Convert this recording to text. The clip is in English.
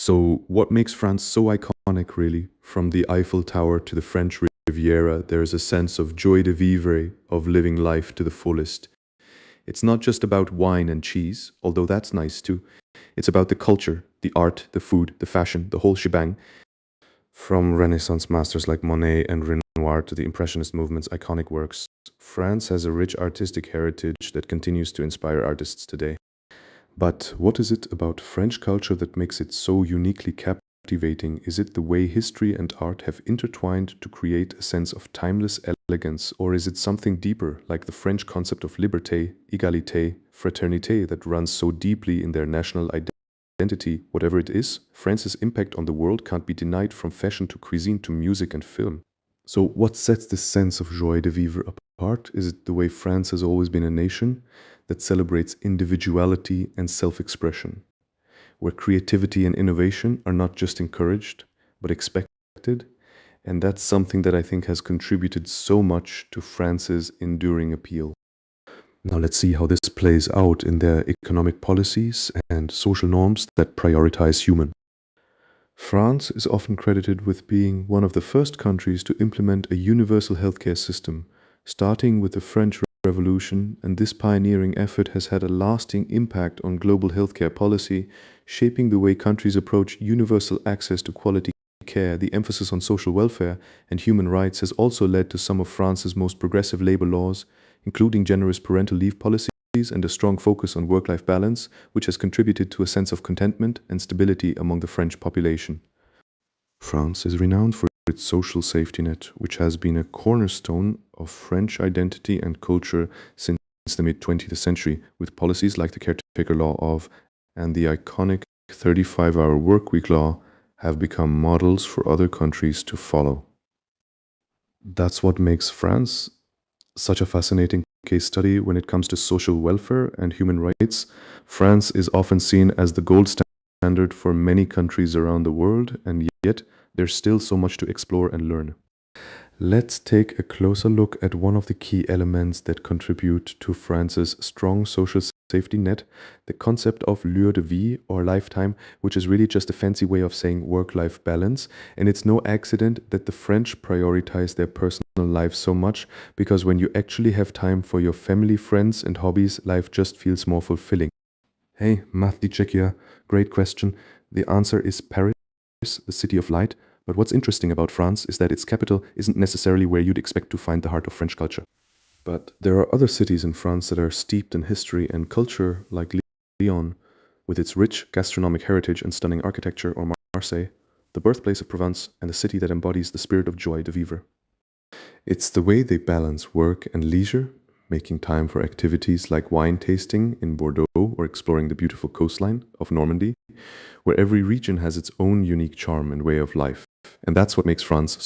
So, what makes France so iconic, really? From the Eiffel Tower to the French Riviera, there is a sense of joie de vivre, of living life to the fullest. It's not just about wine and cheese, although that's nice too. It's about the culture, the art, the food, the fashion, the whole shebang. From Renaissance masters like Monet and Renoir to the Impressionist movement's iconic works, France has a rich artistic heritage that continues to inspire artists today. But what is it about French culture that makes it so uniquely captivating? Is it the way history and art have intertwined to create a sense of timeless elegance, or is it something deeper, like the French concept of liberté, égalité, fraternité that runs so deeply in their national identity? Whatever it is, France's impact on the world can't be denied, from fashion to cuisine to music and film. So, what sets this sense of joie de vivre apart? Is it the way France has always been a nation that celebrates individuality and self expression, where creativity and innovation are not just encouraged, but expected? And that's something that I think has contributed so much to France's enduring appeal. Now, let's see how this plays out in their economic policies and social norms that prioritize human. France is often credited with being one of the first countries to implement a universal healthcare system, starting with the French Revolution, and this pioneering effort has had a lasting impact on global healthcare policy, shaping the way countries approach universal access to quality care. The emphasis on social welfare and human rights has also led to some of France's most progressive labor laws, including generous parental leave policies and a strong focus on work-life balance, which has contributed to a sense of contentment and stability among the French population. France is renowned for its social safety net, which has been a cornerstone of French identity and culture since the mid-20th century, with policies like the caretaker law of and the iconic 35-hour workweek law have become models for other countries to follow. That's what makes France such a fascinating case study when it comes to social welfare and human rights. France is often seen as the gold standard for many countries around the world, and yet there's still so much to explore and learn. Let's take a closer look at one of the key elements that contribute to France's strong social safety net, the concept of lieu de vie or lifetime, which is really just a fancy way of saying work-life balance. And it's no accident that the French prioritize their personal life so much, because when you actually have time for your family, friends, and hobbies, life just feels more fulfilling. Hey, Mahdi Chekier, great question. The answer is Paris, the city of light. But what's interesting about France is that its capital isn't necessarily where you'd expect to find the heart of French culture. But there are other cities in France that are steeped in history and culture, like Lyon, with its rich gastronomic heritage and stunning architecture, or Marseille, the birthplace of Provence and a city that embodies the spirit of joie de vivre. It's the way they balance work and leisure, making time for activities like wine tasting in Bordeaux or exploring the beautiful coastline of Normandy, where every region has its own unique charm and way of life. And that's what makes France